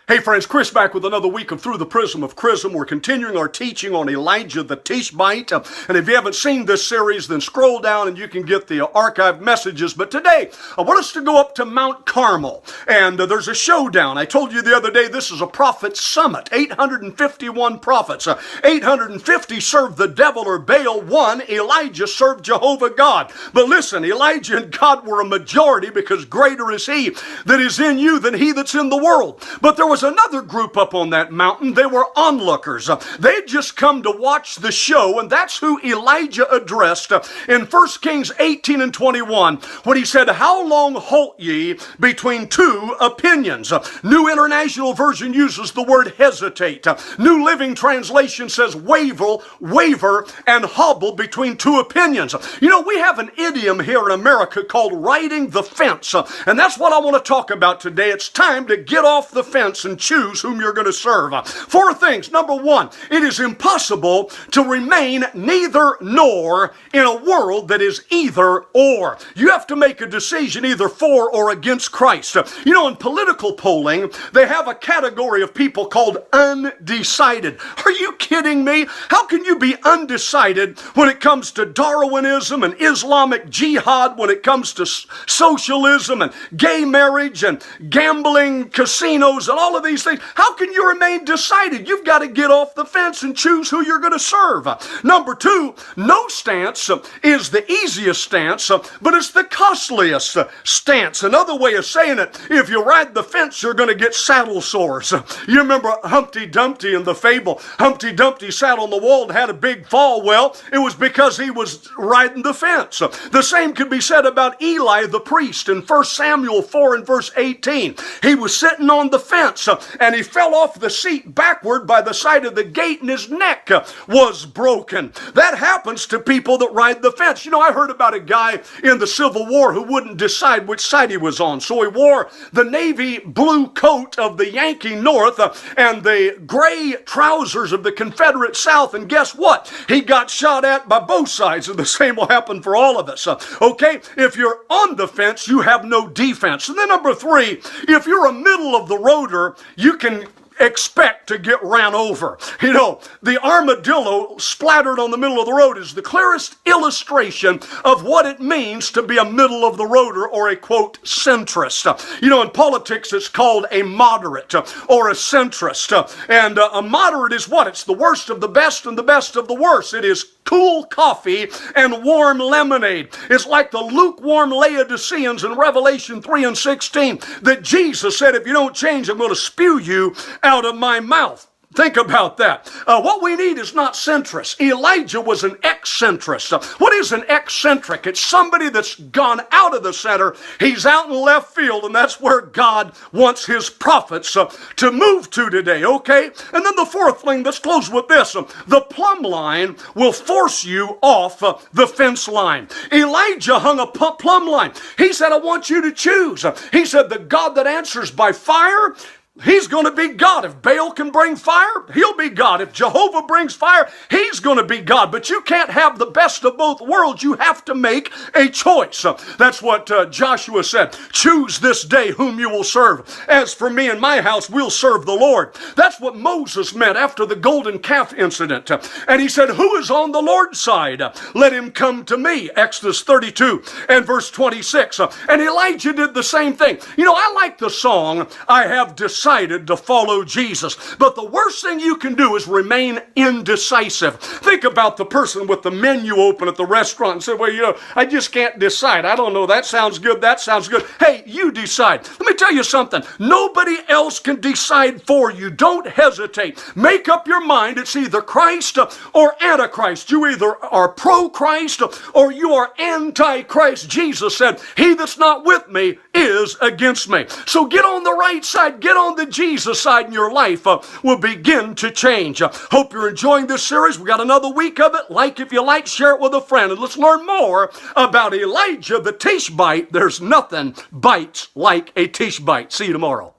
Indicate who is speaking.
Speaker 1: Hey friends, Kris back with another week of Through the Prism of Chrism. We're continuing our teaching on Elijah the Tishbite. And if you haven't seen this series, then scroll down and you can get the archived messages. But today, I want us to go up to Mount Carmel. And there's a showdown. I told you the other day, this is a prophet summit. 851 prophets. 850 served the devil or Baal. 1, Elijah served Jehovah God. But listen, Elijah and God were a majority because greater is he that is in you than he that's in the world. But there was another group up on that mountain. They were onlookers. They'd just come to watch the show, and that's who Elijah addressed in 1 Kings 18 and 21 when he said, "How long halt ye between two opinions?" New International Version uses the word hesitate. New Living Translation says waver, and hobble between two opinions. You know, we have an idiom here in America called riding the fence, and that's what I want to talk about today. It's time to get off the fence and choose whom you're going to serve. 4 things. Number 1, it is impossible to remain neither nor in a world that is either or. You have to make a decision either for or against Christ. You know, in political polling, they have a category of people called undecided. Are you kidding me? How can you be undecided when it comes to Darwinism and Islamic jihad, when it comes to socialism and gay marriage and gambling, casinos, and all of these things? How can you remain decided? You've got to get off the fence and choose who you're going to serve. Number 2, no stance is the easiest stance, but it's the costliest stance. Another way of saying it, if you ride the fence, you're going to get saddle sores. You remember Humpty Dumpty in the fable. Humpty Dumpty sat on the wall and had a big fall. Well, it was because he was riding the fence. The same could be said about Eli the priest in 1 Samuel 4 and verse 18. He was sitting on the fence and he fell off the seat backward by the side of the gate and his neck was broken. That happens to people that ride the fence. You know, I heard about a guy in the Civil War who wouldn't decide which side he was on. So he wore the navy blue coat of the Yankee North and the gray trousers of the Confederate South. And guess what? He got shot at by both sides. And the same will happen for all of us. Okay? If you're on the fence, you have no defense. And then number 3, if you're a middle of the roader, you can expect to get ran over. You know, the armadillo splattered on the middle of the road is the clearest illustration of what it means to be a middle of the roader or a, quote, centrist. You know, in politics it's called a moderate or a centrist. And a moderate is what? It's the worst of the best and the best of the worst. It is cool coffee and warm lemonade. It's like the lukewarm Laodiceans in Revelation 3 and 16 that Jesus said, if you don't change, I'm going to spew you out of my mouth. Think about that. What we need is not centrist. Elijah was an eccentrist. What is an eccentric? It's somebody that's gone out of the center. He's out in left field, and that's where God wants his prophets to move to today, okay? And then the 4th thing, let's close with this. The plumb line will force you off the fence line. Elijah hung a plumb line. He said, I want you to choose. He said, the God that answers by fire, he's going to be God. If Baal can bring fire, he'll be God. If Jehovah brings fire, he's going to be God. But you can't have the best of both worlds. You have to make a choice. That's what Joshua said. Choose this day whom you will serve. As for me and my house, we'll serve the Lord. That's what Moses meant after the golden calf incident. And he said, who is on the Lord's side? Let him come to me. Exodus 32 and verse 26. And Elijah did the same thing. You know, I like the song, I have decided to follow Jesus. But the worst thing you can do is remain indecisive. Think about the person with the menu open at the restaurant and say, well, you know, I just can't decide. I don't know. That sounds good. That sounds good. Hey, you decide. Let me tell you something. Nobody else can decide for you. Don't hesitate. Make up your mind. It's either Christ or Antichrist. You either are pro-Christ or you are anti-Christ. Jesus said, he that's not with me is against me. So get on the right side. Get on the Jesus side, and your life will begin to change. Hope you're enjoying this series. We got another week of it. Like if you like, share it with a friend, and let's learn more about Elijah the Tishbite. There's nothing bites like a Tishbite. See you tomorrow.